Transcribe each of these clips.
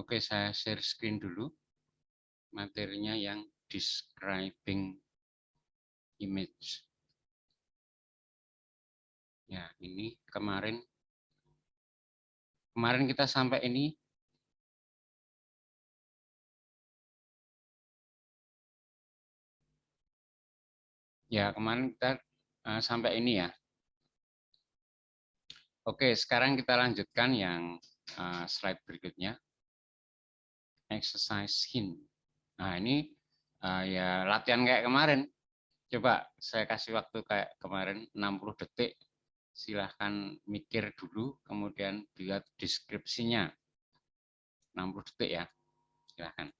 Oke, saya share screen dulu. Materinya yang describing image. Ya, ini kemarin kita sampai ini. Ya, kemarin kita sampai ini ya. Oke, sekarang kita lanjutkan yang slide berikutnya. Exercise hint. Nah, ini ya latihan kayak kemarin. Coba saya kasih waktu kayak kemarin 60 detik. Silahkan mikir dulu, kemudian buat deskripsinya. 60 detik ya, silahkan.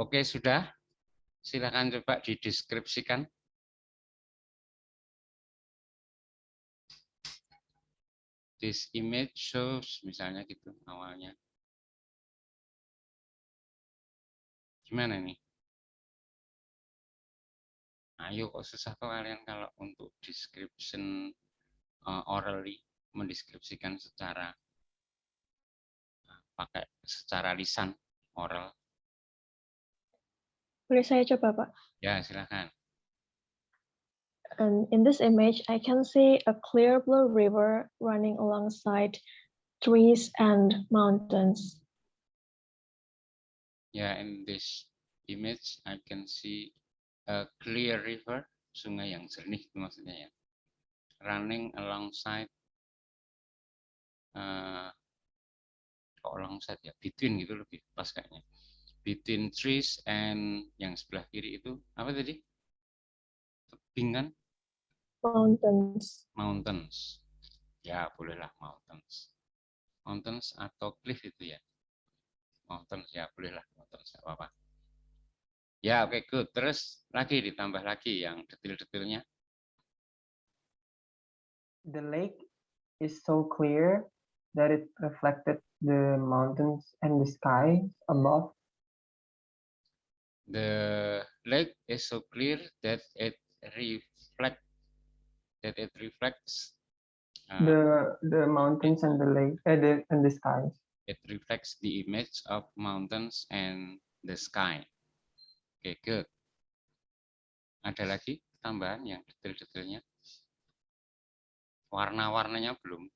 Oke, sudah. Silahkan coba dideskripsikan. This image shows, misalnya gitu awalnya. Gimana nih? Ayo, kok susah tuh kalian kalau untuk description orally, mendeskripsikan secara pakai secara lisan oral. Boleh saya coba, Pak? Ya, silahkan. And in this image, I can see a clear blue river running alongside trees and mountains. Ya, in this image I can see a clear river, sungai yang jernih itu maksudnya ya. Running alongside, alongside ya, between gitu lebih pas kayaknya. Between trees and yang sebelah kiri itu apa tadi? Tebing kan? Mountains. Mountains. Ya, bolehlah mountains. Mountains atau cliff itu ya. Mountains ya, bolehlah mountains, enggak apa-apa. Ya, oke, good. Terus lagi ditambah lagi yang detail-detailnya. The lake is so clear that it reflected the mountains and the sky above. The lake is so clear that it reflects the mountains and the lake and the skies. It reflects the image of mountains and the sky. Oke, good. Ada lagi tambahan yang detail-detailnya? Warna-warnanya belum.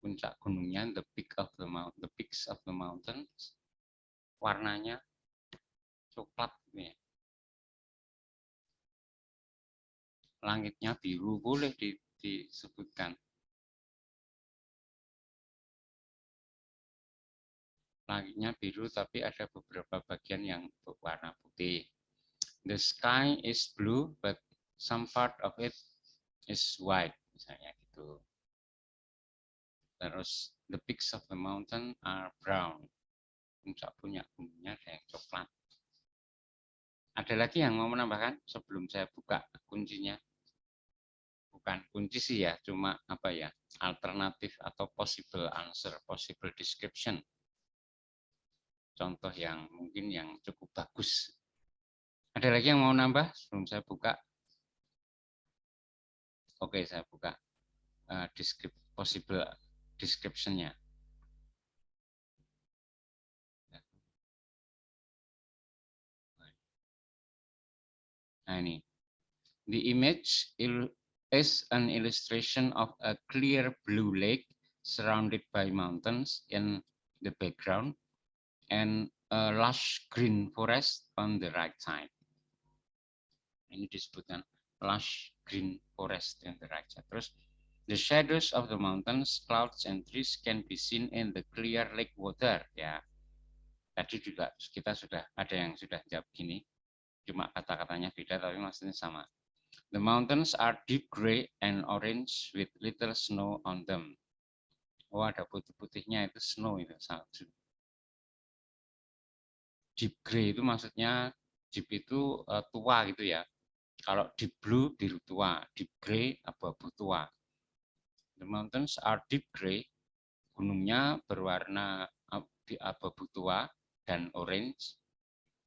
Puncak gunungnya, the peaks of the mountains. Warnanya coklat ya. Langitnya biru, boleh disebutkan. Langitnya biru tapi ada beberapa bagian yang berwarna putih. The sky is blue but some part of it is white, misalnya gitu. Terus the peaks of the mountain are brown. Puncak gunungnya ada yang coklat. Ada lagi yang mau menambahkan sebelum saya buka kuncinya? Bukan kunci sih ya, cuma apa ya, alternatif atau possible answer, possible description. Contoh yang mungkin yang cukup bagus. Ada lagi yang mau nambah sebelum saya buka? Oke, saya buka possible description-nya. Nah ini, the image is an illustration of a clear blue lake surrounded by mountains in the background and a lush green forest on the right side. Ini disebutkan lush green forest in the right side. Terus, the shadows of the mountains, clouds, and trees can be seen in the clear lake water. Ya, tadi juga kita sudah ada yang sudah jawab gini, cuma kata-katanya beda tapi maksudnya sama. The mountains are deep gray and orange with little snow on them. Oh, ada putih-putihnya, itu snow, itu salju. Deep gray itu maksudnya deep itu tua gitu ya. Kalau deep blue biru tua, deep gray abu-abu tua. The mountains are deep gray, gunungnya berwarna abu-abu tua dan orange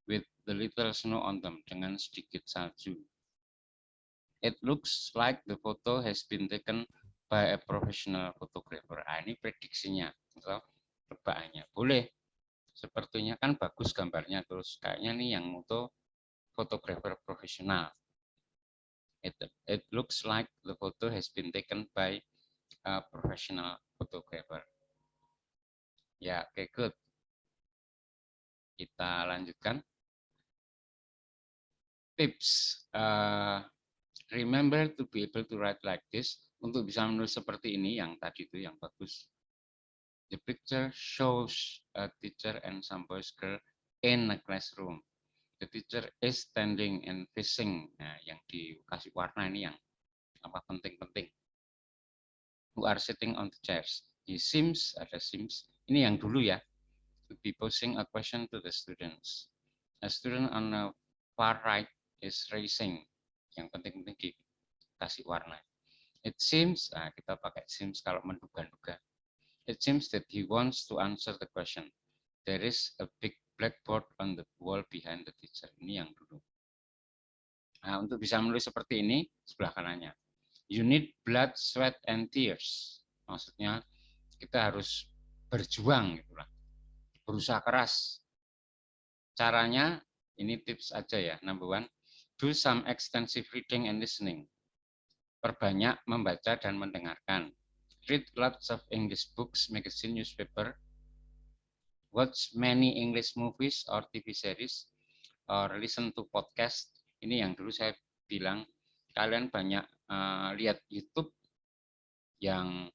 with the little snow on them, dengan sedikit salju. It looks like the photo has been taken by a professional photographer. Ah, ini prediksinya atau tebakannya. Boleh. Sepertinya kan bagus gambarnya, terus kayaknya nih yang foto fotografer profesional. It looks like the photo has been taken by a professional photographer. Ya, oke, good. Kita lanjutkan. Tips. Remember to be able to write like this. Untuk bisa menulis seperti ini, yang tadi itu yang bagus. The picture shows a teacher and some boys girl in a classroom. The teacher is standing and facing. Nah, yang dikasih warna ini yang apa penting-penting. Who are sitting on the chairs. He seems, ada seems. Ini yang dulu ya. To be posing a question to the students. A student on the far right is raising. Yang penting-penting dikasih warna. It seems, nah kita pakai seems kalau menduga-duga. It seems that he wants to answer the question. There is a big blackboard on the wall behind the teacher. Ini yang dulu. Nah, untuk bisa menulis seperti ini, sebelah kanannya. You need blood, sweat, and tears. Maksudnya kita harus berjuang, gitulah. Berusaha keras. Caranya, ini tips aja ya. Number one, do some extensive reading and listening. Perbanyak membaca dan mendengarkan. Read lots of English books, magazine, newspaper. Watch many English movies or TV series, or listen to podcast. Ini yang dulu saya bilang, kalian banyak lihat YouTube yang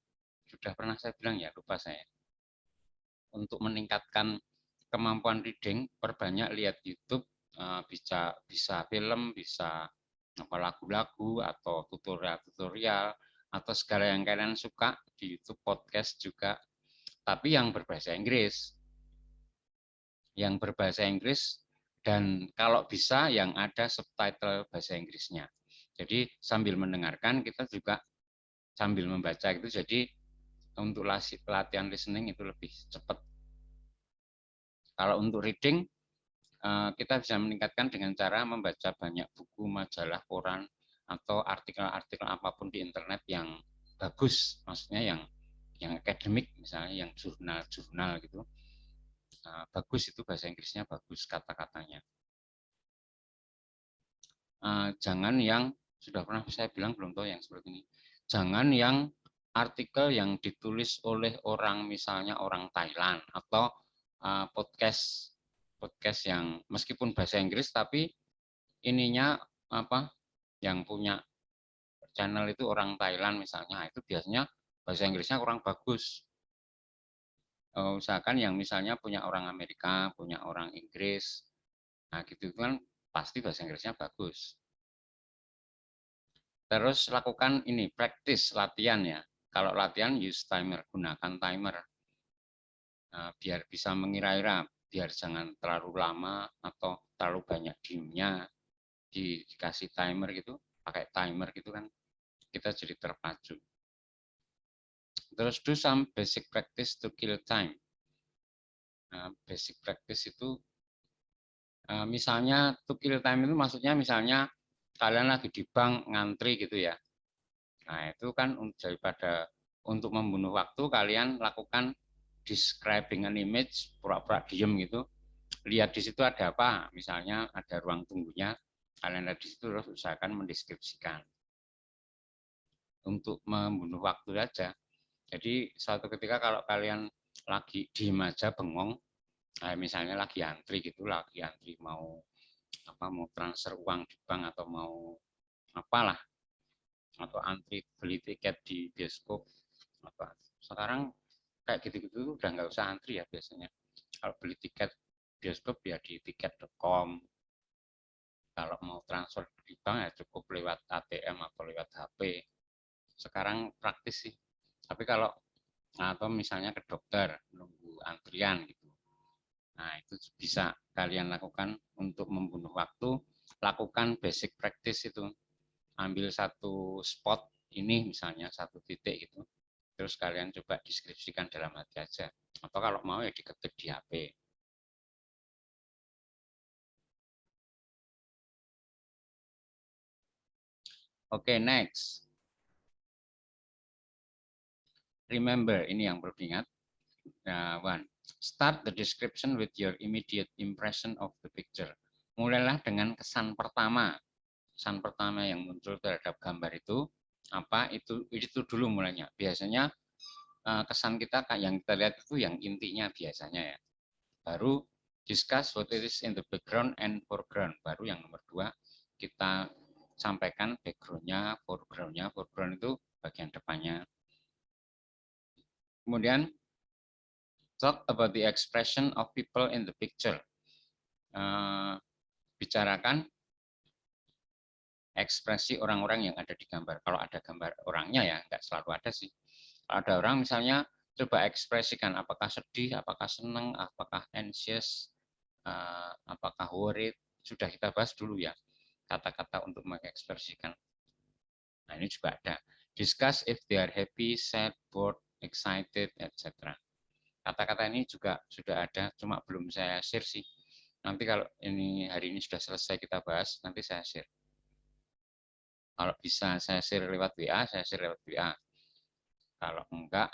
sudah pernah saya bilang ya, lupa saya. Untuk meningkatkan kemampuan reading, perbanyak lihat YouTube, bisa film, bisa lagu-lagu atau tutorial-tutorial atau segala yang kalian suka di YouTube, podcast juga, tapi yang berbahasa Inggris. Yang berbahasa Inggris dan kalau bisa yang ada subtitle bahasa Inggrisnya. Jadi sambil mendengarkan kita juga sambil membaca itu, jadi untuk latihan listening itu lebih cepat. Kalau untuk reading kita bisa meningkatkan dengan cara membaca banyak buku, majalah, koran atau artikel-artikel apapun di internet yang bagus, maksudnya yang akademik misalnya, yang jurnal-jurnal gitu. Bagus itu bahasa Inggrisnya bagus kata-katanya. Jangan yang sudah pernah saya bilang, belum tahu yang seperti ini. Jangan yang artikel yang ditulis oleh orang misalnya orang Thailand atau podcast yang meskipun bahasa Inggris tapi ininya apa yang punya channel itu orang Thailand misalnya, itu biasanya bahasa Inggrisnya kurang bagus. Usahakan yang misalnya punya orang Amerika, punya orang Inggris, nah gitu kan pasti bahasa Inggrisnya bagus. Terus lakukan ini, practice, latihan ya. Kalau latihan use timer, gunakan timer. Nah, biar bisa mengira-ira, biar jangan terlalu lama atau terlalu banyak diemnya, dikasih timer gitu, pakai timer gitu kan, kita jadi terpacu. Terus do some basic practice to kill time. Nah, basic practice itu misalnya to kill time itu maksudnya misalnya kalian lagi di bank ngantri gitu ya. Nah, itu kan daripada untuk membunuh waktu, kalian lakukan describing an image, pura-pura diem gitu. Lihat di situ ada apa, misalnya ada ruang tunggunya, kalian lihat di situ terus usahakan mendeskripsikan. untuk membunuh waktu aja. Jadi suatu ketika kalau kalian lagi diem aja bengong, misalnya lagi antri mau transfer uang di bank atau mau apalah, atau antri beli tiket di bioskop sekarang kayak gitu-gitu udah nggak usah antri ya biasanya. Kalau beli tiket bioskop ya di tiket.com. Kalau mau transfer di bank ya cukup lewat ATM atau lewat HP. Sekarang praktis sih. Tapi kalau atau misalnya ke dokter nunggu antrian gitu. Nah, itu bisa kalian lakukan untuk membunuh waktu. Lakukan basic practice itu. Ambil satu spot ini misalnya satu titik gitu. Terus kalian coba deskripsikan dalam hati aja. Atau kalau mau ya diketik di HP. Oke, next. Remember, ini yang perlu diingat. One, start the description with your immediate impression of the picture. Mulailah dengan kesan pertama. Kesan pertama yang muncul terhadap gambar itu apa? Itu dulu mulainya. Biasanya kesan kita yang kita lihat itu yang intinya biasanya ya. Baru discuss what it is in the background and foreground. Baru yang nomor 2 kita sampaikan background-nya, foreground-nya. Foreground itu bagian depannya. Kemudian talk about the expression of people in the picture. Bicarakan ekspresi orang-orang yang ada di gambar. Kalau ada gambar orangnya ya, nggak selalu ada sih. Kalau ada orang misalnya, coba ekspresikan apakah sedih, apakah senang, apakah anxious, apakah worried. Sudah kita bahas dulu ya, kata-kata untuk mengekspresikan. Nah ini juga ada. Discuss if they are happy, sad, bored, excited, etc. Kata-kata ini juga sudah ada, cuma belum saya share sih. Nanti kalau hari ini sudah selesai kita bahas, nanti saya share. Kalau bisa saya share lewat WA, saya share lewat WA. Kalau enggak,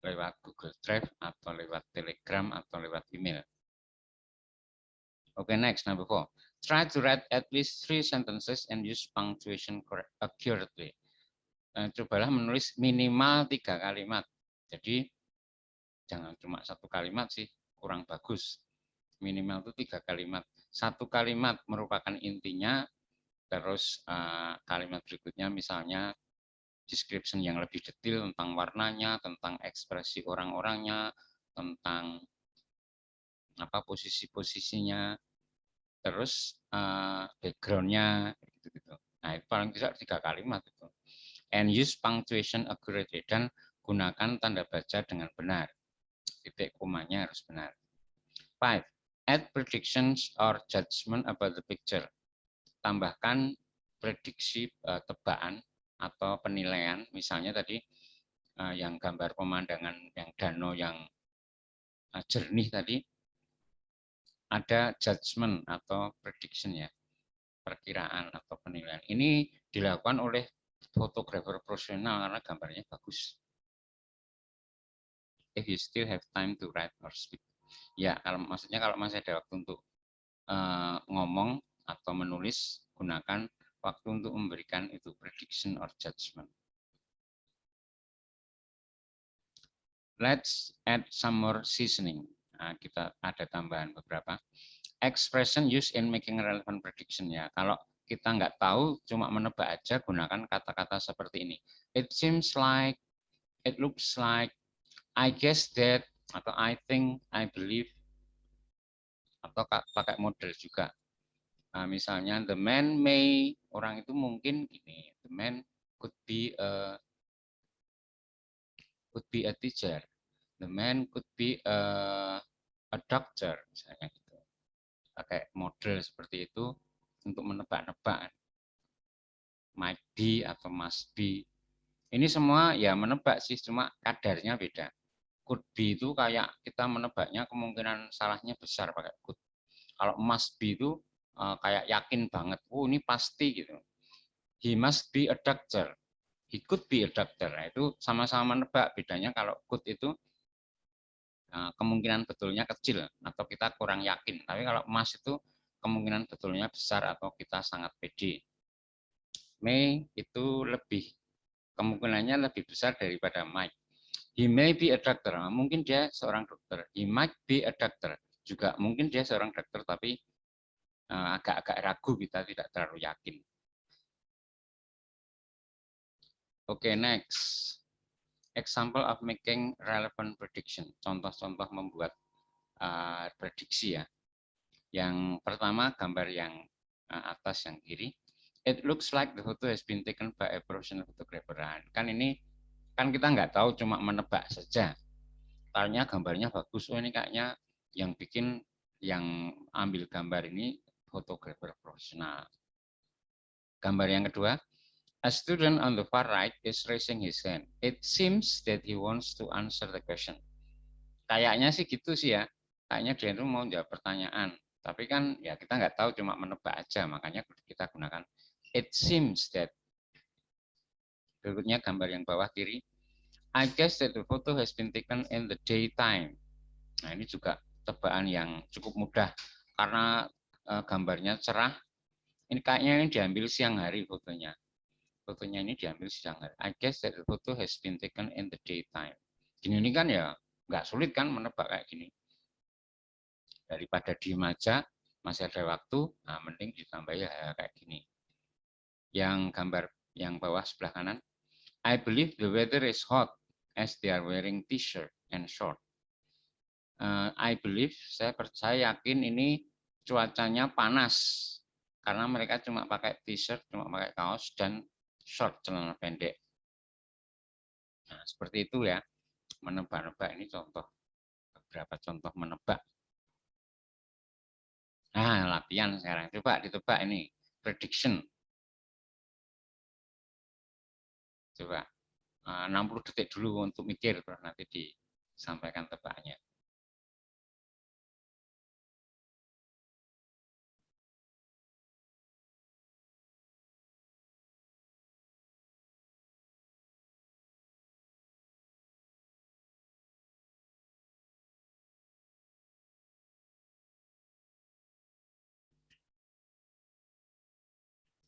lewat Google Drive, atau lewat Telegram, atau lewat email. Okay, next, number 4. Try to write at least 3 sentences and use punctuation accurately. Cobalah menulis minimal 3 kalimat. Jadi, jangan cuma 1 kalimat sih, kurang bagus. Minimal itu 3 kalimat. 1 kalimat merupakan intinya, terus kalimat berikutnya misalnya description yang lebih detail tentang warnanya, tentang ekspresi orang-orangnya, tentang posisi-posisinya, terus background-nya, gitu-gitu. Nah, itu paling tidak 3 kalimat itu. And use punctuation accurately, dan gunakan tanda baca dengan benar. Titik komanya harus benar. 5. Add predictions or judgment about the picture. Tambahkan prediksi tebakan atau penilaian, misalnya tadi yang gambar pemandangan yang danau yang jernih tadi, ada judgment atau prediction ya, perkiraan atau penilaian. Ini dilakukan oleh fotografer profesional karena gambarnya bagus. If you still have time to write or speak. Ya, maksudnya kalau masih ada waktu untuk ngomong atau menulis, gunakan waktu untuk memberikan itu prediction or judgment. Let's add some more seasoning. Nah, kita ada tambahan beberapa. Expression used in making relevant prediction ya. Kalau kita nggak tahu, cuma menebak aja, gunakan kata-kata seperti ini. It seems like, it looks like, I guess that, atau I think, I believe, atau pakai model juga. Nah, misalnya the man may, orang itu mungkin gini, the man could be a teacher, the man could be a doctor, misalnya gitu. Pakai model seperti itu untuk menebak-nebak, might be atau must be. Ini semua ya menebak sih, cuma kadarnya beda. Could be itu kayak kita menebaknya kemungkinan salahnya besar pakai could. Kalau must be itu kayak yakin banget, oh ini pasti gitu. He must be a doctor, he could be a doctor. Nah, itu sama-sama menebak, bedanya kalau could itu kemungkinan betulnya kecil atau kita kurang yakin. Tapi kalau must itu kemungkinan betulnya besar atau kita sangat pede. May itu lebih kemungkinannya lebih besar daripada might. He may be a doctor. Mungkin dia seorang dokter. He might be a doctor. Juga mungkin dia seorang dokter, tapi agak-agak ragu, kita tidak terlalu yakin. Oke, next. Example of making relevant prediction. Contoh-contoh membuat prediksi ya. Yang pertama, gambar yang atas yang kiri. It looks like the photo has been taken by a professional photographer. Kan ini kan kita nggak tahu, cuma menebak saja. Tanya gambarnya bagus, oh ini kayaknya yang bikin, yang ambil gambar ini fotografer profesional. Gambar yang kedua, a student on the far right is raising his hand. It seems that he wants to answer the question. Kayaknya sih gitu sih ya, kayaknya dia itu mau jawab pertanyaan. Tapi kan ya kita nggak tahu, cuma menebak aja, makanya kita gunakan it seems that. Berikutnya gambar yang bawah kiri, I guess that the photo has been taken in the daytime. Nah, ini juga tebakan yang cukup mudah karena gambarnya cerah. Ini kayaknya ini diambil siang hari fotonya. Fotonya ini diambil siang hari. I guess that the photo has been taken in the daytime. Gini ini kan ya nggak sulit kan menebak kayak gini. Daripada diem aja, masih ada waktu, nah mending ditambahi kayak gini. Yang gambar yang bawah sebelah kanan, I believe the weather is hot as they are wearing t-shirt and short. I believe, saya percaya, yakin ini cuacanya panas karena mereka cuma pakai t-shirt, cuma pakai kaos dan short, celana pendek. Nah, seperti itu ya, menebak-nebak. Ini contoh, beberapa contoh menebak. Nah, latihan sekarang, coba ditebak ini, prediction. Coba 60 detik dulu untuk mikir, terus nanti disampaikan tebaknya.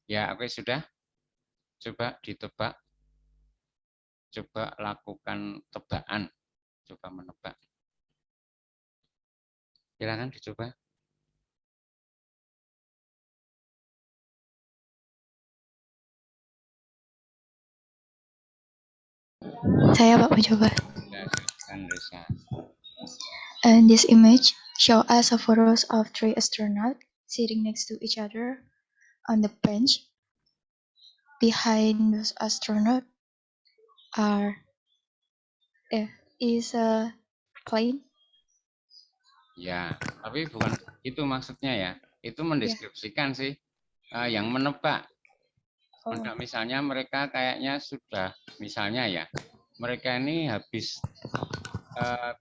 Ya, oke, sudah. Coba ditebak. Coba lakukan tebakan. Coba menebak. Silakan dicoba. Saya Pak mencoba. Ya, silakan Risa. This image show us a photos of 3 astronauts sitting next to each other on the bench. Behind those astronauts is a plane. Ya, tapi bukan itu maksudnya ya. Itu mendeskripsikan sih yang menebak. Misalnya mereka kayaknya sudah, misalnya ya, mereka ini habis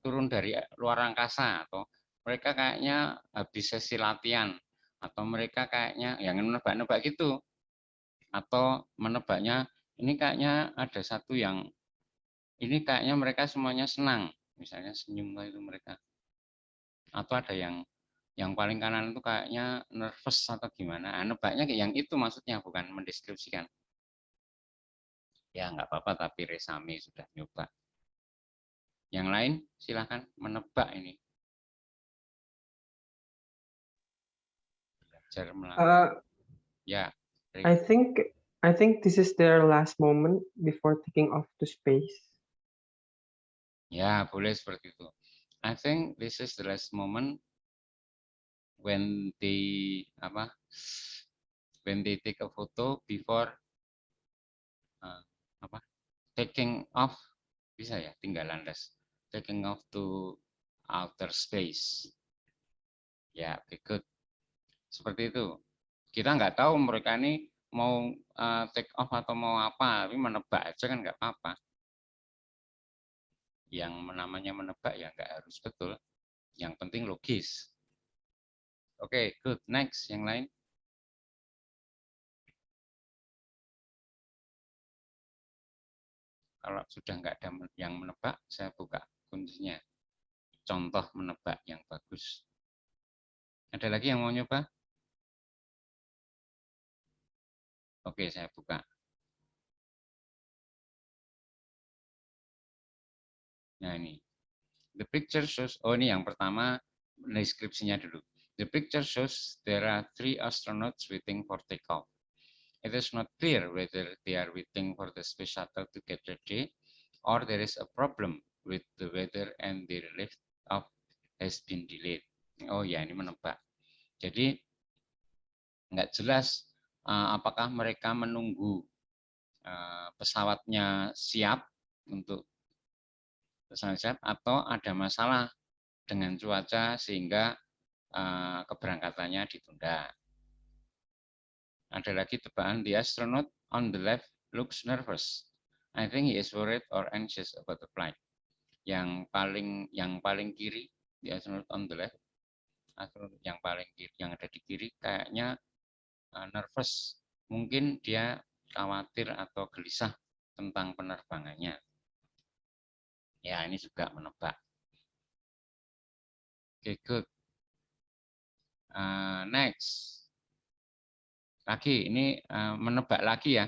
turun dari luar angkasa, atau mereka kayaknya habis sesi latihan, atau mereka kayaknya yang menebak-nebak gitu, atau menebaknya ini kayaknya ada satu yang ini kayaknya mereka semuanya senang, misalnya senyum itu mereka, atau ada yang paling kanan itu kayaknya nervous atau gimana. Nebaknya yang itu maksudnya, bukan mendeskripsikan. Ya nggak apa-apa, tapi Resami sudah nyoba. Yang lain silahkan menebak ini. Belajar ya. I think this is their last moment before taking off to space. Ya, boleh seperti itu. I think this is the last moment when they take a photo before taking off, bisa ya, tinggal landas, taking off to outer space. Ya, good. Seperti itu. Kita nggak tahu mereka ini mau take off atau mau apa, tapi menebak aja kan nggak apa-apa. Yang namanya menebak ya nggak harus betul. Yang penting logis. Oke, good. Next, yang lain. Kalau sudah nggak ada yang menebak, saya buka kuncinya. Contoh menebak yang bagus. Ada lagi yang mau nyoba? Oke, saya buka. Nah ini, the picture shows, oh ini yang pertama deskripsinya dulu. The picture shows there are 3 astronauts waiting for takeoff. It is not clear whether they are waiting for the space shuttle to get ready or there is a problem with the weather and their lift off has been delayed. Oh ya, ini menebak. Jadi nggak jelas apakah mereka menunggu pesawatnya siap untuk pesawat siap atau ada masalah dengan cuaca sehingga keberangkatannya ditunda. Ada lagi tebakan, the astronaut on the left looks nervous. I think he is worried or anxious about the flight. Yang paling kiri, the astronaut on the left, astronaut yang paling kiri, yang ada di kiri kayaknya nervous. Mungkin dia khawatir atau gelisah tentang penerbangannya. Ya, ini juga menebak. Oke, good. Next. Lagi, ini menebak lagi ya.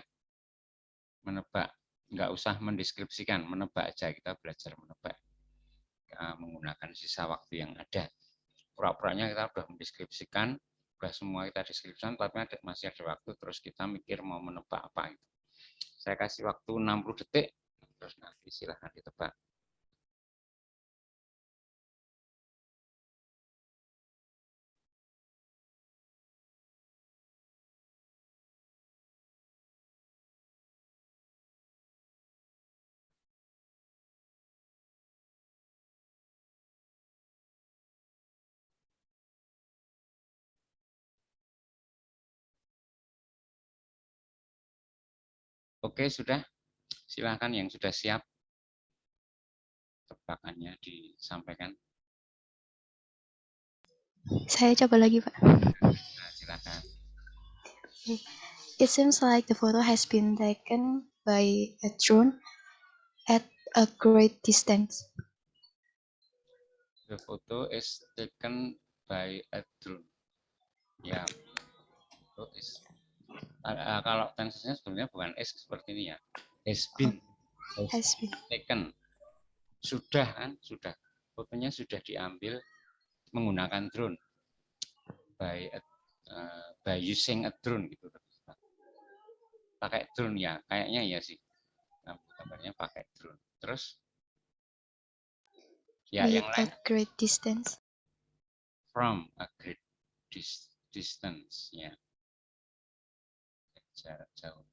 Menebak. Nggak usah mendeskripsikan, menebak aja. Kita belajar menebak. Menggunakan sisa waktu yang ada. Pura-puranya kita sudah mendeskripsikan, sudah semua kita deskripsikan, tapi masih ada waktu, terus kita mikir mau menebak apa itu. Saya kasih waktu 60 detik, terus nanti silahkan ditebak. Oke, sudah. Silahkan yang sudah siap. Tebakannya disampaikan. Saya coba lagi, Pak. Nah, silakan. It seems like the photo has been taken by a drone at a great distance. The photo is taken by a drone. Ya, itu is. Kalau tensesnya sebenarnya bukan is seperti ini ya. Has been. Has been. Taken. Sudah kan, sudah. Fotonya sudah diambil menggunakan drone. By using a drone gitu. Pakai drone ya, kayaknya ya sih. Gambarnya pakai drone. Terus ya With yang lain a great distance. from a great distance ya. Jarak jauh.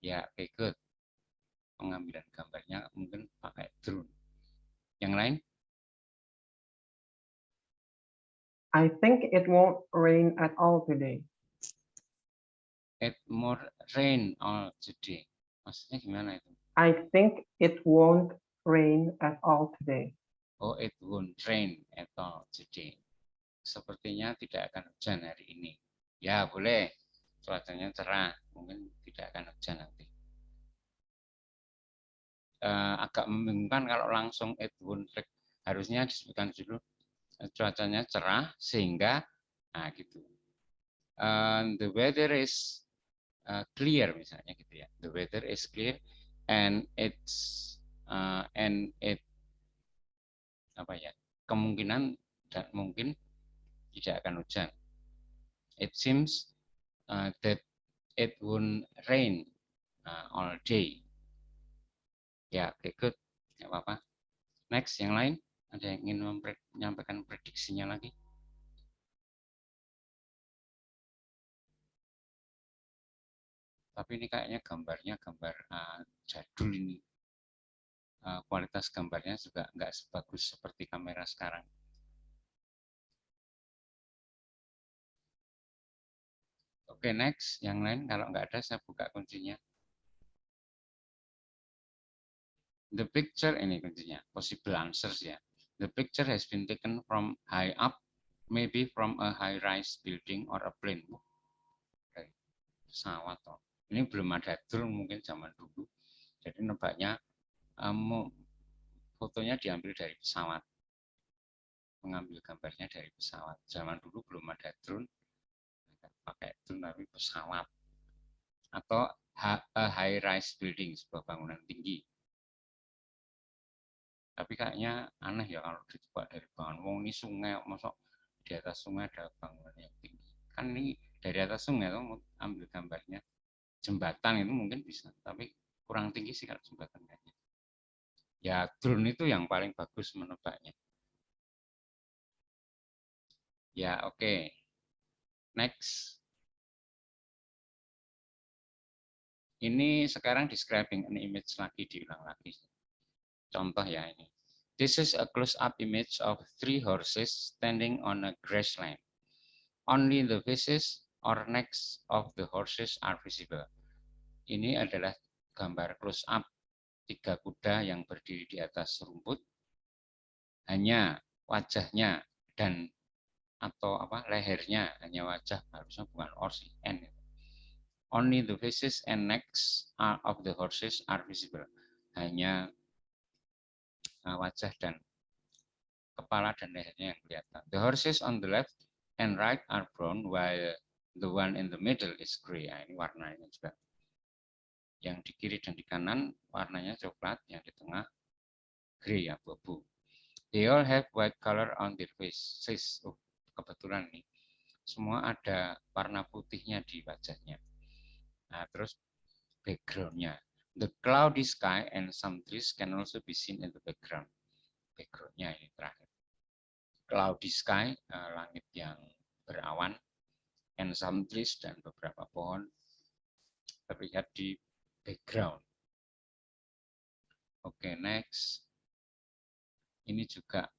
Ya, oke, good. Pengambilan gambarnya mungkin pakai drone. Yang lain? I think it won't rain at all today. It more rain all today. Maksudnya gimana itu? I think it won't rain at all today. Oh, it won't rain at all today. Sepertinya tidak akan hujan hari ini. Ya, boleh. Cuacanya cerah. Mungkin tidak akan hujan nanti. Agak membingungkan kalau langsung it won't rain. Harusnya disebutkan dulu cuacanya cerah sehingga, nah gitu. The weather is clear misalnya gitu ya. The weather is clear and it apa ya, kemungkinan dan mungkin tidak akan hujan. It seems that it won't rain all day. Ya, okay, good. Nggak apa-apa. Next, yang lain ada yang ingin menyampaikan prediksinya lagi? Tapi ini kayaknya gambarnya gambar jadul ini. Kualitas gambarnya juga nggak sebagus seperti kamera sekarang. Oke, next. Yang lain kalau nggak ada saya buka kuncinya. The picture, ini kuncinya, possible answers ya. The picture has been taken from high up, maybe from a high-rise building or a plane. Dari pesawat. Ini belum ada drone mungkin zaman dulu. Jadi nebaknya fotonya diambil dari pesawat. Mengambil gambarnya dari pesawat. Zaman dulu belum ada drone, pakai drone tapi pesawat. Atau a high-rise building, sebuah bangunan tinggi. Tapi kayaknya aneh ya kalau ditebak dari bangunan. Wong ini sungai, masuk di atas sungai ada bangunan yang tinggi. Kan ini dari atas sungai tuh ambil gambarnya. Jembatan itu mungkin bisa, tapi kurang tinggi sih kalau jembatan kayaknya. Ya drone itu yang paling bagus menebaknya. Ya oke. Next. Ini sekarang describing an image lagi, diulang lagi. Contoh ya ini. This is a close-up image of 3 horses standing on a grassland. Only the faces or necks of the horses are visible. Ini adalah gambar close-up 3 kuda yang berdiri di atas rumput. Hanya wajahnya dan atau lehernya, hanya wajah, harusnya bukan or sih, N. Only the faces and necks of the horses are visible. Hanya wajah dan kepala dan lehernya yang kelihatan. The horses on the left and right are brown, while the one in the middle is gray. Nah, ini warnanya juga. Yang di kiri dan di kanan warnanya coklat, yang di tengah gray, abu-abu. They all have white color on their faces. Oh, kebetulan nih. Semua ada warna putihnya di wajahnya. Nah, terus backgroundnya. The cloudy sky and some trees can also be seen in the background. Backgroundnya ini terakhir. Cloudy sky, langit yang berawan, and some trees, dan beberapa pohon terlihat di background. Oke, next. Ini juga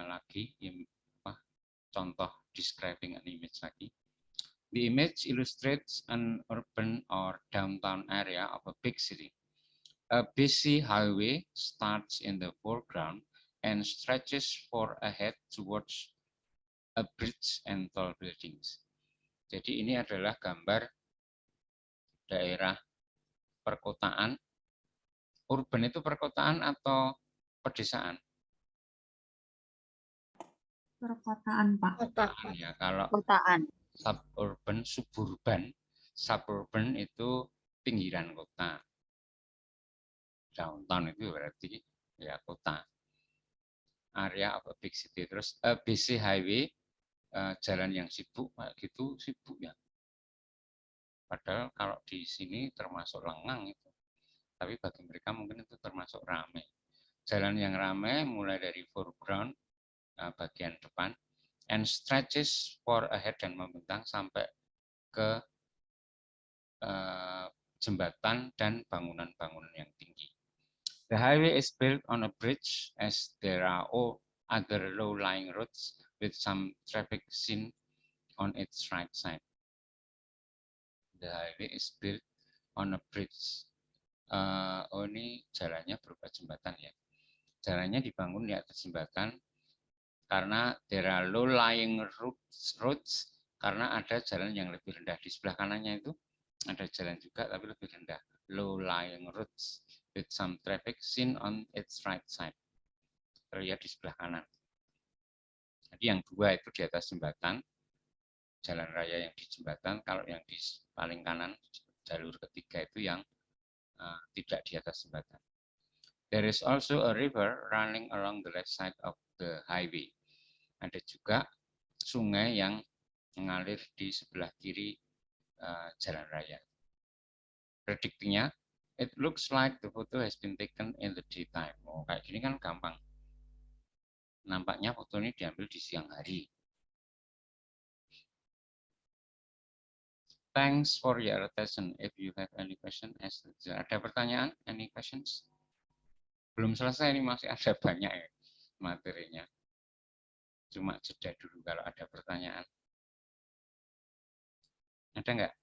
lagi contoh describing an image lagi. The image illustrates an urban or downtown area of a big city. A busy highway starts in the foreground and stretches far ahead towards a bridge and tall buildings. Jadi ini adalah gambar daerah perkotaan. Urban itu perkotaan atau pedesaan? Perkotaan, Pak. Kota. Ya, kalau Perkotaan. suburban, suburban itu pinggiran kota. Downtown itu berarti ya kota. Area of a big city. Terus busy highway, jalan yang sibuk, gitu sibuk ya. Padahal kalau di sini termasuk lengang itu. Tapi bagi mereka mungkin itu termasuk ramai. Jalan yang ramai mulai dari foreground, bagian depan, and stretches far ahead, dan membentang sampai ke jembatan dan bangunan-bangunan yang tinggi. The highway is built on a bridge as there are other low-lying roads with some traffic seen on its right side. The highway is built on a bridge. Ini jalannya berupa jembatan ya. Jalannya dibangun di atas jembatan karena there are low-lying roads, karena ada jalan yang lebih rendah. Di sebelah kanannya itu ada jalan juga tapi lebih rendah. Low-lying roads with some traffic seen on its right side. Terlihat di sebelah kanan. Jadi yang dua itu di atas jembatan, jalan raya yang di jembatan. Kalau yang di paling kanan, jalur ketiga itu yang tidak di atas jembatan. There is also a river running along the left side of the highway. Ada juga sungai yang mengalir di sebelah kiri jalan raya. Predictingnya, it looks like the photo has been taken in the daytime. Oh, kayak gini kan gampang. Nampaknya foto ini diambil di siang hari. Thanks for your attention. If you have any question, ada pertanyaan? Any questions? Belum selesai, ini masih ada banyak ya materinya. Cuma jeda dulu kalau ada pertanyaan. Ada nggak?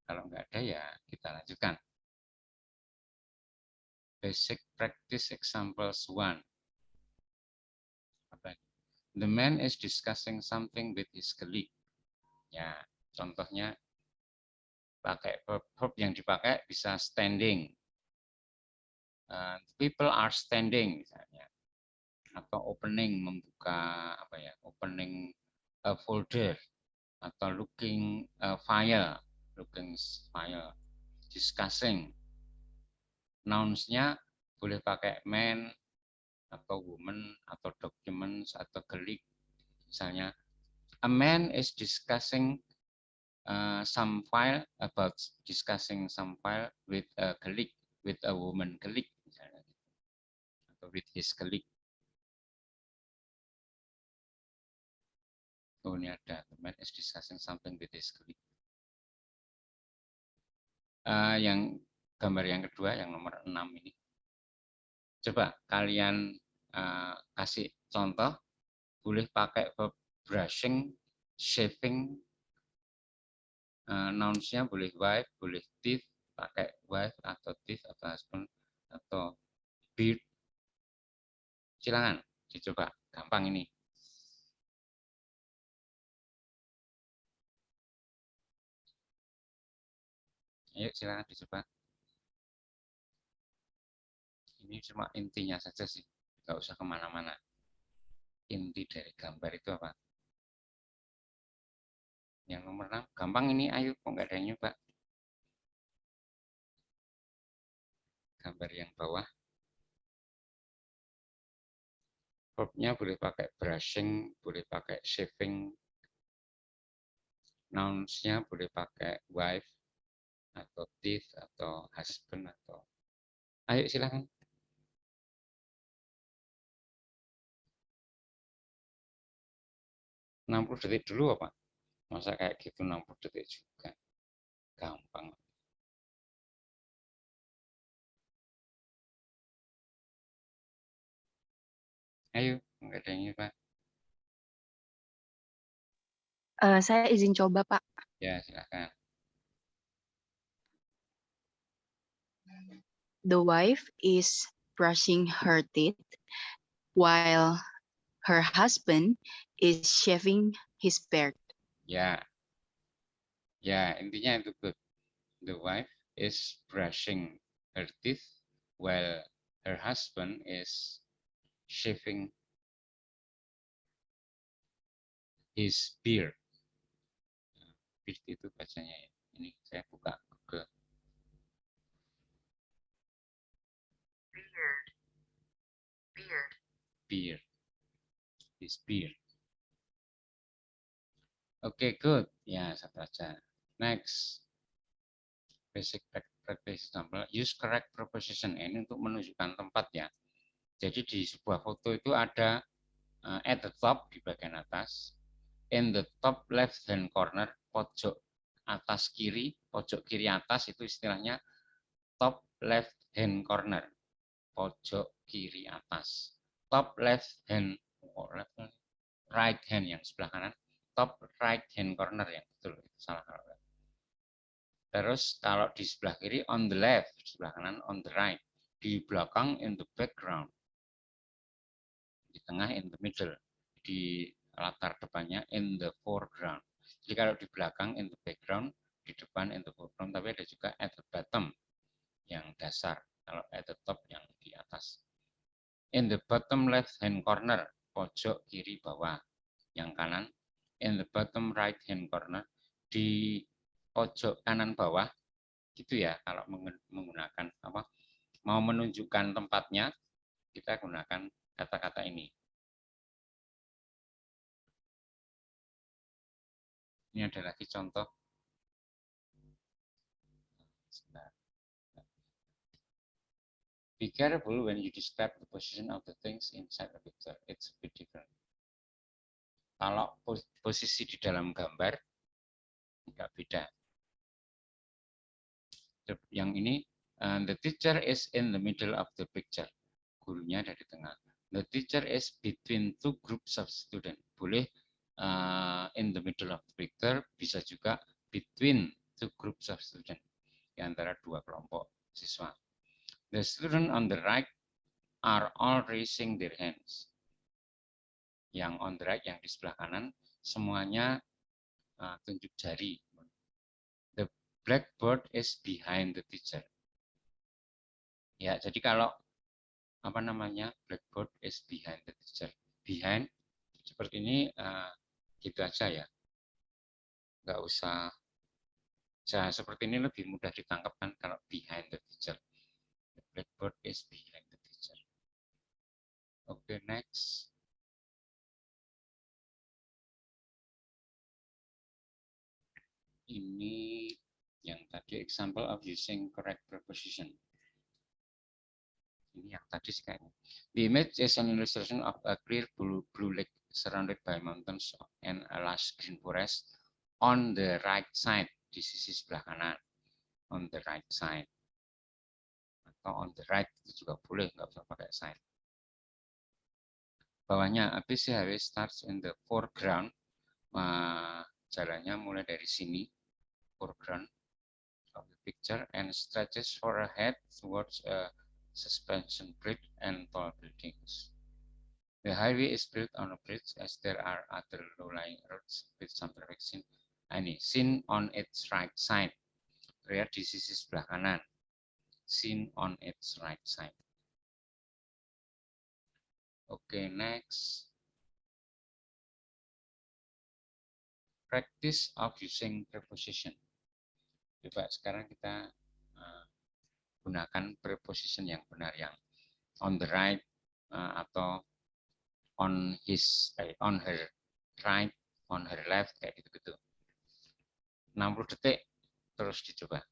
Kalau nggak ada ya kita lanjutkan. Basic practice examples 1. The man is discussing something with his colleague. Ya, contohnya pakai verb yang dipakai bisa standing. People are standing misalnya. Atau opening, membuka opening a folder, atau looking file, discussing. Nouns-nya boleh pakai man, atau woman atau documents atau colleague. Misalnya, a man is discussing some file about discussing some file with a colleague, with a woman colleague, misalnya, atau with his colleague. Oh, ini ada, the man is discussing something with his colleague. Yang gambar yang kedua, yang nomor 6 ini. Coba kalian kasih contoh, boleh pakai verb brushing, shaving, nouns-nya boleh wife, boleh teeth, pakai wife atau teeth atau husband atau beard. Silakan dicoba, gampang ini. Ayo silakan dicoba. Ini cuma intinya saja sih, nggak usah kemana-mana. Inti dari gambar itu apa? Yang nomor 6, gampang ini, ayo, kok nggak ada yang nyoba. Gambar yang bawah. Verbnya boleh pakai brushing, boleh pakai shaving. Nouns-nya boleh pakai wife, atau teeth, atau husband, atau... Ayo silakan. 60 detik dulu apa? Masa kayak gitu 60 detik juga. Gampang. Ayo, nggak ada yang nyoba. Saya izin coba, Pak. Ya, silakan. The wife is brushing her teeth while her husband is shaving his beard. Ya. Ya, intinya itu good. The wife is brushing her teeth while her husband is shaving his beard. Beard itu bacanya ya. Ini saya buka Google. Beard. His beard. Oke, good. Ya, satu aja. Next. Basic practice example. Use correct preposition. Ini untuk menunjukkan tempat ya. Jadi di sebuah foto itu ada at the top di bagian atas. In the top left hand corner, pojok atas kiri, pojok kiri atas itu istilahnya top left hand corner. Pojok kiri atas. Top left hand, right hand yang sebelah kanan. Top right hand corner yang betul, itu salah kalau. Terus kalau di sebelah kiri on the left, di sebelah kanan on the right. Di belakang in the background. Di tengah in the middle. Di latar depannya in the foreground. Jadi kalau di belakang in the background, di depan in the foreground, tapi ada juga at the bottom yang dasar. Kalau at the top yang di atas. In the bottom left hand corner, pojok kiri bawah. Yang kanan in the bottom right hand corner, di pojok kanan bawah. Gitu ya, kalau menggunakan apa, mau menunjukkan tempatnya, kita gunakan kata-kata ini. Ini ada lagi contoh. Be careful when you describe the position of the things inside the picture. It's a bit different. Kalau posisi di dalam gambar, nggak beda. Yang ini, the teacher is in the middle of the picture. Gurunya ada di tengah. The teacher is between two groups of students. Boleh in the middle of the picture, bisa juga between two groups of students. Di antara dua kelompok siswa. The student on the right are all raising their hands. Yang on the right, yang di sebelah kanan, semuanya tunjuk jari. The blackboard is behind the teacher. Ya, jadi kalau apa namanya, blackboard is behind the teacher. Behind seperti ini gitu aja ya. Nggak usah. Seperti ini lebih mudah ditangkap kan kalau behind the teacher. The blackboard is behind the teacher. Oke, next. Ini yang tadi example of using correct preposition. Ini yang tadi kayaknya. The image is an illustration of a clear blue lake surrounded by mountains and a lush green forest on the right side, di sisi sebelah kanan. On the right side. Atau on the right itu juga boleh, nggak usah pakai side. Bawahnya, a busy highway starts in the foreground. Jalannya mulai dari sini, foreground of the picture, and stretches for ahead towards a suspension bridge and tall buildings. The highway is built on a bridge as there are other low-lying roads with some traffic seen on its right side. Terlihat di sisi sebelah kanan. Seen on its right side. Okay, next. Practice of using preposition. Coba sekarang kita gunakan preposition yang benar, yang on the right atau on her right, on her left, kayak gitu-gitu. 60 detik terus dicoba.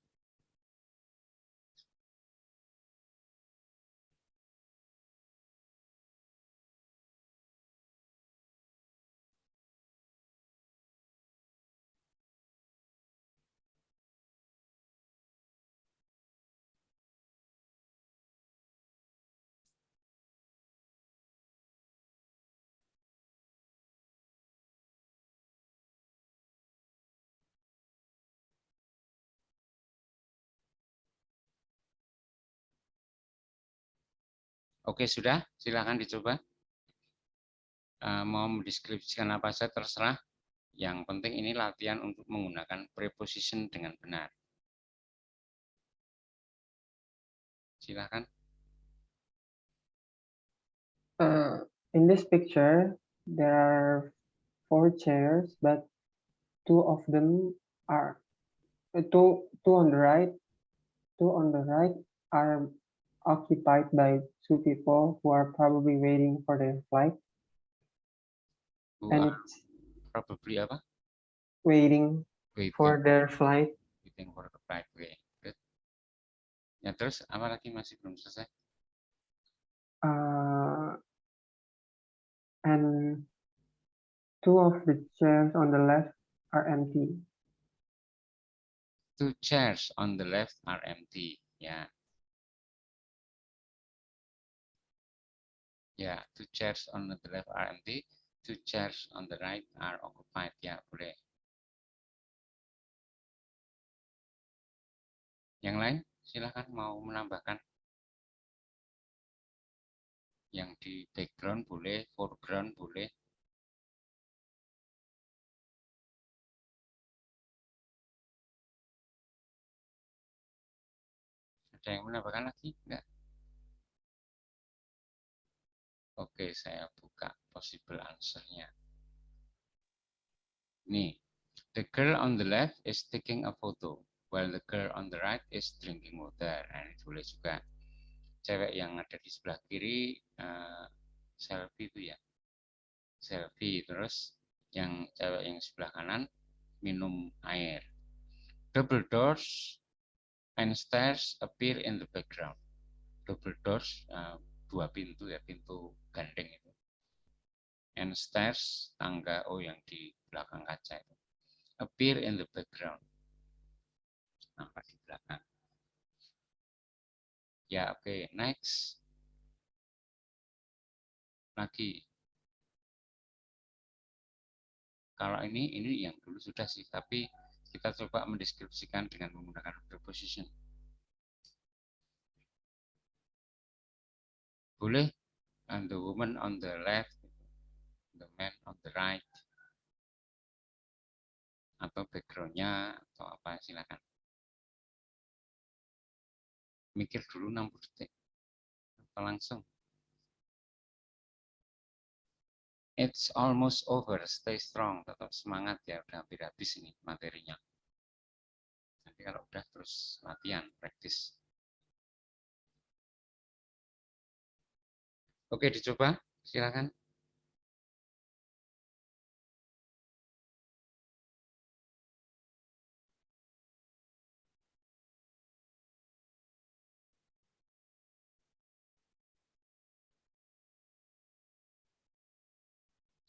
Oke, sudah, silakan dicoba. Mau mendeskripsikan apa saja terserah. Yang penting ini latihan untuk menggunakan preposition dengan benar. Silakan. In this picture, there are 4 chairs, but 2 of them are two on the right. 2 on the right are occupied by 2 people who are probably waiting for their flight. And it's Probably apa? waiting for their flight. Waiting for the flight. Okay. Good. Ya, terus apa lagi masih belum selesai? And 2 of the chairs on the left are empty. 2 chairs on the left are empty. Ya. Ya, 2 chairs on the left are empty. 2 chairs on the right are occupied. Ya, boleh. Yang lain, silakan mau menambahkan. Yang di background boleh, foreground boleh. Ada yang menambahkan lagi? Enggak? Oke, saya buka possible answer-nya. Nih, the girl on the left is taking a photo, while the girl on the right is drinking water. Nah, ini boleh juga. Cewek yang ada di sebelah kiri selfie itu ya, selfie. Terus yang cewek yang sebelah kanan minum air. Double doors and stairs appear in the background. Double doors, 2 pintu ya, pintu gandeng itu. And stairs, tangga, yang di belakang kaca itu. Appear in the background. Nampak di belakang. Ya, oke. Next. Lagi. Kalau ini yang dulu sudah sih, tapi kita coba mendeskripsikan dengan menggunakan preposition. Boleh, and the woman on the left, the man on the right, atau backgroundnya, atau apa, silakan. Mikir dulu 60 detik, atau langsung. It's almost over, stay strong, tetap semangat ya, udah hampir habis ini materinya. Nanti kalau udah terus latihan, praktis. Oke, dicoba. Silakan.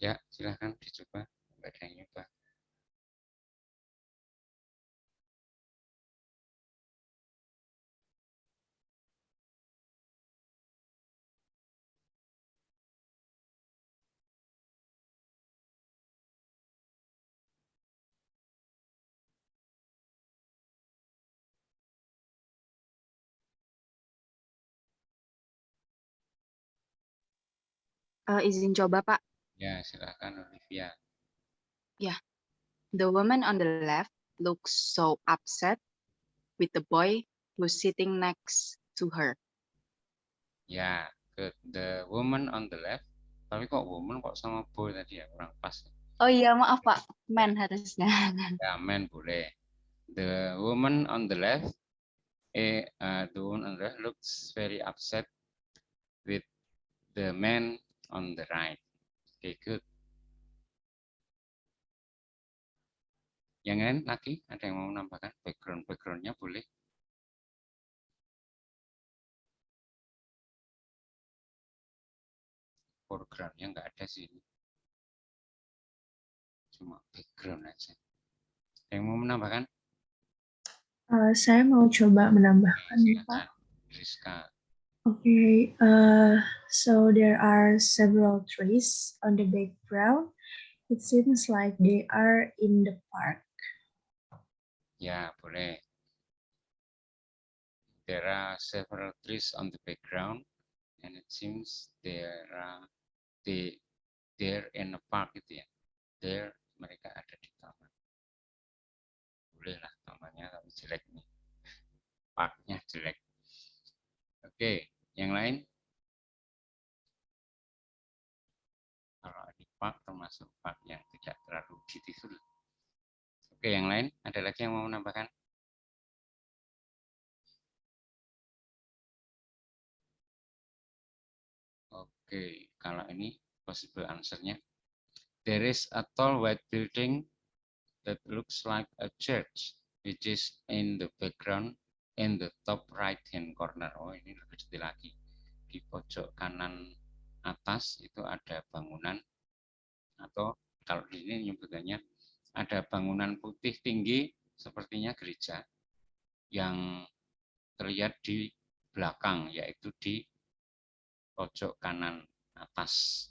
Ya, silakan dicoba. Nggak ada yang nyoba. Izin coba, Pak. Ya, silakan Olivia. The woman on the left looks so upset with the boy who's sitting next to her. Ya, good. The woman on the left. Tapi kok woman kok sama boy tadi ya? Kurang pas. Oh iya, maaf Pak. Man harusnya. Ya, man boleh. The woman on the left, the woman on the left looks very upset with the man on the right. Okay, good. Yang lain lagi ada yang mau menambahkan backgroundnya boleh. Foregroundnya nggak ada sih, cuma background aja. Yang mau menambahkan? Saya mau coba menambahkan ya, Pak. Rizka. Okay, so there are several trees on the background. It seems like they are in the park. Ya, boleh. There are several trees on the background, and it seems there in a park gitu ya. There, mereka ada di taman. Boleh lah tamannya, tapi jelek nih. Parknya jelek. Oke, yang lain? Kalau di park termasuk park yang tidak terlalu beautiful. Oke, yang lain? Ada lagi yang mau menambahkan? Oke, kalau ini possible answer-nya. There is a tall white building that looks like a church, which is in the background in the top right hand corner. Oh, ini lebih detail lagi. Di pojok kanan atas itu ada bangunan, atau kalau di sini nyebutannya ada bangunan putih tinggi sepertinya gereja yang terlihat di belakang, yaitu di pojok kanan atas.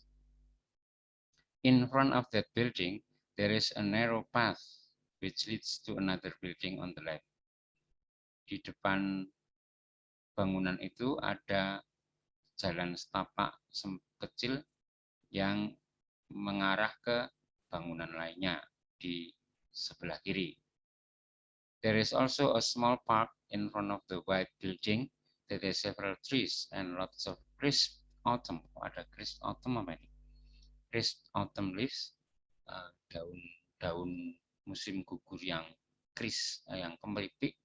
In front of that building, there is a narrow path which leads to another building on the left. Di depan bangunan itu ada jalan setapak kecil yang mengarah ke bangunan lainnya di sebelah kiri. There is also a small park in front of the white building that has several trees and lots of crisp autumn. Ada crisp autumn apa ini? Crisp autumn leaves, daun musim gugur yang yang kemeripik,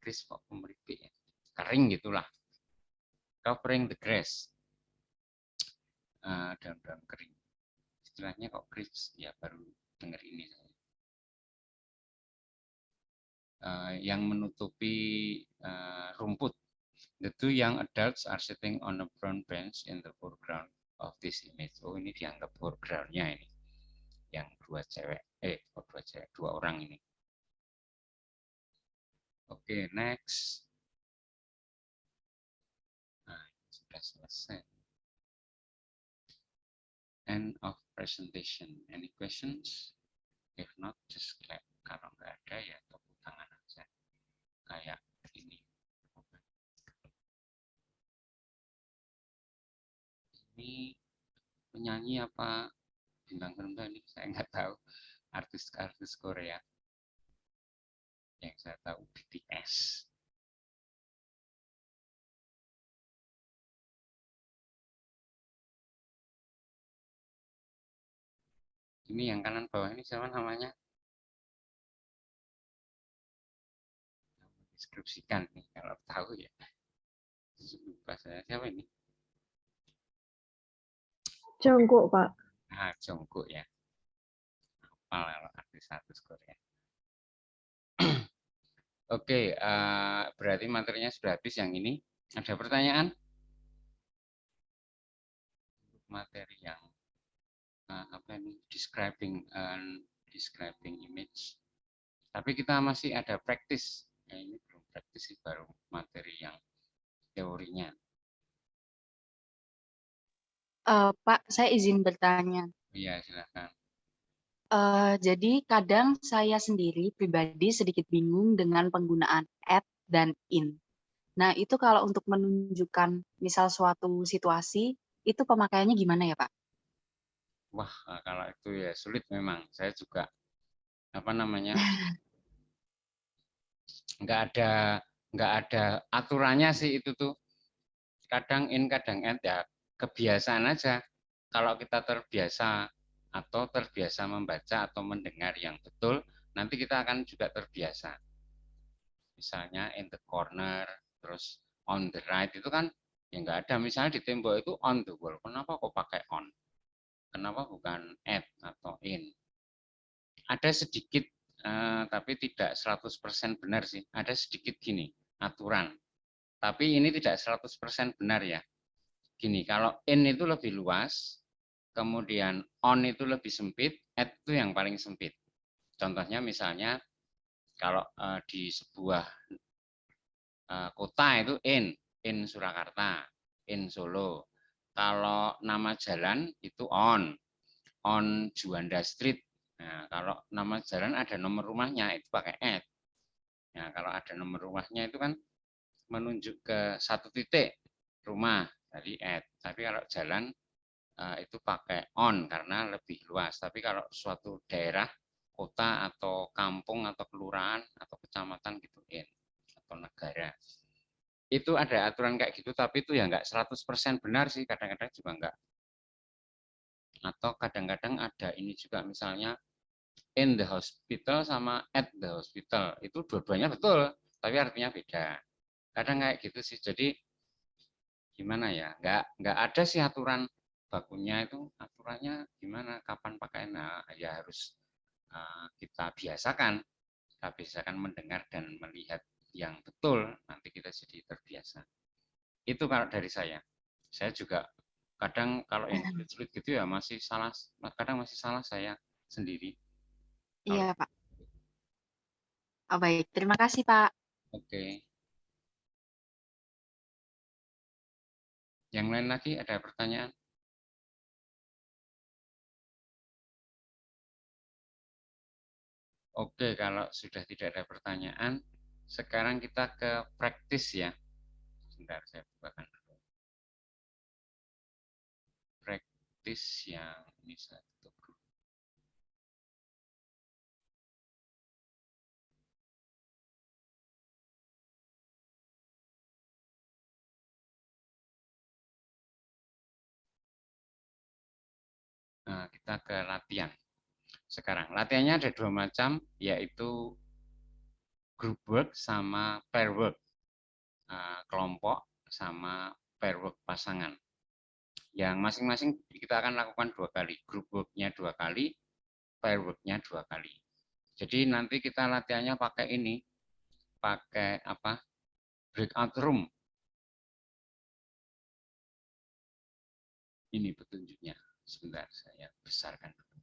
crisp kok kemeripik ya, kering gitulah. Covering the grass, daun-daun kering. Istilahnya kok crisp ya, baru dengar ini saya. Yang menutupi rumput. The two young adults are sitting on a brown bench in the foreground of this image. Oh, ini dianggap foregroundnya ini. Yang dua orang ini. Oke, next. Nah, sudah selesai. End of presentation. Any questions? If not, just clap. Kalau nggak ada ya tepuk tangan aja. Kayak ini. Ini penyanyi apa bintang film ini? Saya nggak tahu. Artis-artis Korea. Yang saya tahu BTS. Ini yang kanan bawah ini siapa namanya? Deskripsikan nih kalau tahu ya. Lupa saya, siapa ini? Jongkok, Pak. Nah, Jongkok ya. Hafal kalau artis Korea. Oke, berarti materinya sudah habis yang ini. Ada pertanyaan? Materi yang apa ini? Describing image. Tapi kita masih ada praktis. Nah, ini belum praktis sih, baru materi yang teorinya. Pak, saya izin bertanya. Iya, silakan. Jadi kadang saya sendiri pribadi sedikit bingung dengan penggunaan at dan in. Nah, itu kalau untuk menunjukkan misal suatu situasi, itu pemakaiannya gimana ya, Pak? Wah, kalau itu ya sulit memang. Saya juga apa namanya? nggak ada aturannya sih itu tuh. Kadang in, kadang out ya kebiasaan aja. Kalau kita terbiasa atau terbiasa membaca atau mendengar yang betul, nanti kita akan juga terbiasa. Misalnya in the corner, terus on the right itu kan ya nggak ada. Misalnya di tembok itu on the wall, kenapa kok pakai on? Kenapa bukan at atau in? Ada sedikit, tapi tidak 100% benar sih. Ada sedikit gini, aturan. Tapi ini tidak 100% benar ya. Gini, kalau in itu lebih luas, kemudian on itu lebih sempit, at itu yang paling sempit. Contohnya misalnya kalau di sebuah kota itu in Surakarta, in Solo. Kalau nama jalan itu on Juanda Street. Nah, kalau nama jalan ada nomor rumahnya itu pakai at. Nah, kalau ada nomor rumahnya itu kan menunjuk ke satu titik rumah dari at. Tapi kalau jalan itu pakai on karena lebih luas. Tapi kalau suatu daerah, kota atau kampung atau kelurahan atau kecamatan gitu in atau negara. Itu ada aturan kayak gitu, tapi itu ya nggak 100% benar sih, kadang-kadang juga nggak. Atau kadang-kadang ada ini juga misalnya in the hospital sama at the hospital. Itu dua-duanya betul, tapi artinya beda. Kadang kayak gitu sih. Jadi gimana ya? Nggak ada sih aturan bakunya itu. Aturannya gimana? Kapan pakai? Nah, ya harus kita biasakan. Kita biasakan mendengar dan melihat yang betul. Nanti kita jadi terbiasa. Itu kalau dari saya. Saya juga kadang kalau yang sulit-sulit gitu ya masih salah. Kadang masih salah saya sendiri. Iya, Pak. Oh, baik, terima kasih, Pak. Oke. Yang lain lagi ada pertanyaan? Oke, kalau sudah tidak ada pertanyaan, sekarang kita ke praktis ya. Sebentar, saya bukakan dulu. Praktis yang ini saya tutup. Nah, kita ke latihan. Sekarang, latihannya ada dua macam, yaitu group work sama pair work. Kelompok sama pair work pasangan. Yang masing-masing kita akan lakukan 2 kali. Group work-nya 2 kali, pair work-nya 2 kali. Jadi nanti kita latihannya pakai ini, pakai apa? Breakout room. Ini petunjuknya. Sebentar, saya besarkan dulu.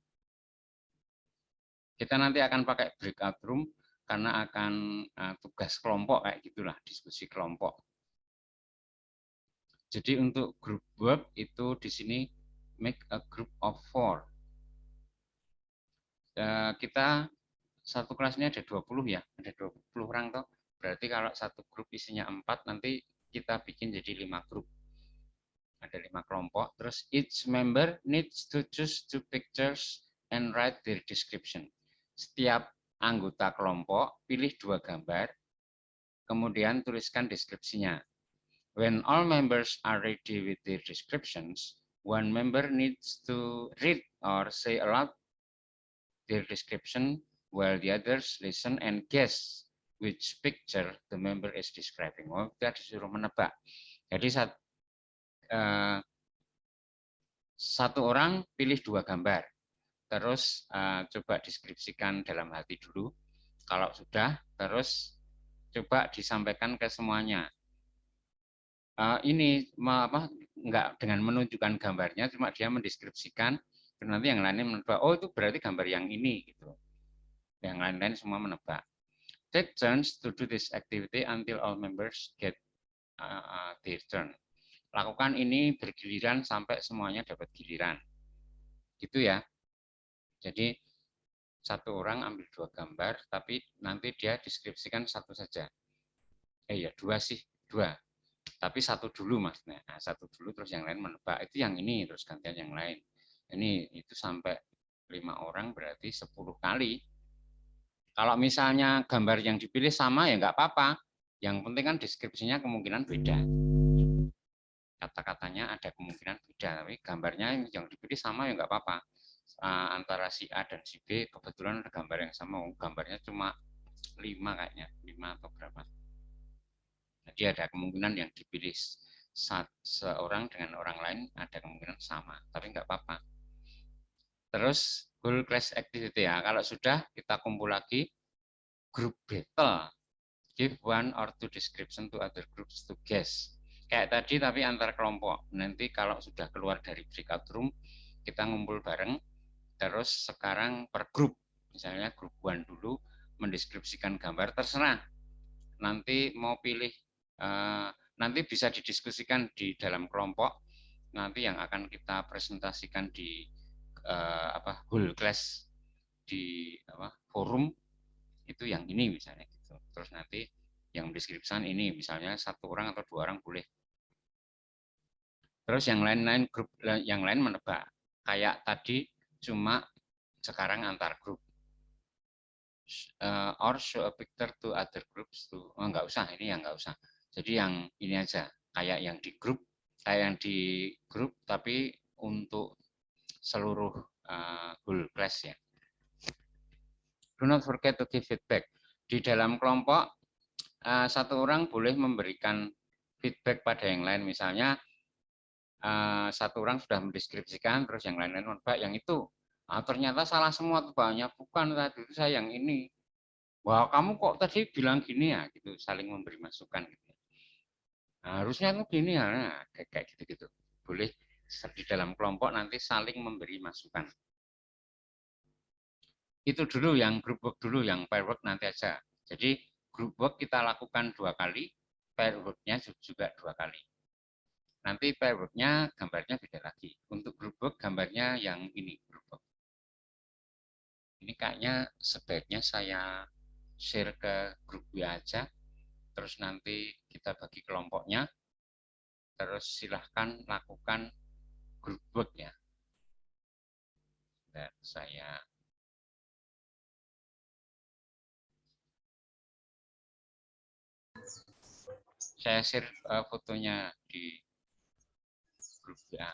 Kita nanti akan pakai breakout room karena akan tugas kelompok kayak gitulah, diskusi kelompok. Jadi untuk group work itu di sini make a group of 4. Kita satu kelas ini ada 20 ya, ada 20 orang toh. Berarti kalau satu grup isinya 4, nanti kita bikin jadi 5 grup. Ada 5 kelompok, terus each member needs to choose 2 pictures and write their description. Setiap anggota kelompok pilih 2 gambar, kemudian tuliskan deskripsinya. When all members are ready with their descriptions, one member needs to read or say aloud their description while the others listen and guess which picture the member is describing. Oh, kita disuruh menebak. Jadi satu orang pilih 2 gambar. Terus coba deskripsikan dalam hati dulu. Kalau sudah, terus coba disampaikan ke semuanya. Ini enggak dengan menunjukkan gambarnya, cuma dia mendeskripsikan. Nanti yang lainnya menebak, oh itu berarti gambar yang ini gitu. Yang lain-lain semua menebak. Take turns to do this activity until all members get their turn. Lakukan ini bergiliran sampai semuanya dapat giliran. Gitu ya. Jadi satu orang ambil 2 gambar, tapi nanti dia deskripsikan satu saja. Ya 2 sih, 2. Tapi satu dulu maksudnya. Nah, satu dulu terus yang lain menebak. Itu yang ini terus gantian yang lain. Ini itu sampai 5 orang berarti 10 kali. Kalau misalnya gambar yang dipilih sama ya nggak apa-apa. Yang penting kan deskripsinya kemungkinan beda. Kata-katanya ada kemungkinan beda, tapi gambarnya yang dipilih sama ya nggak apa-apa. Antara si A dan si B kebetulan ada gambar yang sama. Gambarnya cuma 5 kayaknya, 5 atau berapa. Jadi ada kemungkinan yang dipilih seorang dengan orang lain ada kemungkinan sama, tapi nggak apa-apa. Terus whole class activity ya. Kalau sudah kita kumpul lagi, group battle. Give 1 or 2 description to other groups to guess. Kayak tadi tapi antar kelompok. Nanti kalau sudah keluar dari breakout room, kita ngumpul bareng. Terus sekarang per grup. Misalnya grup 1 dulu mendeskripsikan gambar, terserah. Nanti mau pilih, nanti bisa didiskusikan di dalam kelompok. Nanti yang akan kita presentasikan di whole class di forum itu yang ini misalnya gitu. Terus nanti yang deskripsikan ini misalnya 1 orang atau 2 orang boleh. Terus yang lain-lain grup yang lain menebak. Kayak tadi cuma sekarang antar grup. Or show a picture to other groups to. Oh, nggak usah, ini yang nggak usah. Jadi yang ini aja, kayak yang di grup, tapi untuk seluruh whole class ya. Do not forget to give feedback. Di dalam kelompok, 1 orang boleh memberikan feedback pada yang lain. Misalnya, 1 orang sudah mendeskripsikan, terus yang lain-lain menebak yang itu. Ternyata salah semua tebakannya, bukan tadi itu saya yang ini. Wah, kamu kok tadi bilang gini ya, gitu. Saling memberi masukan. Gitu. Nah, harusnya itu gini ya, nah, kayak gitu-gitu. Boleh di dalam kelompok nanti saling memberi masukan. Itu dulu yang group work dulu, yang pair work nanti aja. Jadi group work kita lakukan 2 kali, pair work-nya juga 2 kali. Nanti pair work-nya gambarnya beda lagi. Untuk group work gambarnya yang ini group work. Ini kayaknya sebaiknya saya share ke grup WA aja. Terus nanti kita bagi kelompoknya. Terus silahkan lakukan group work-nya. Dan saya share fotonya di grup WA.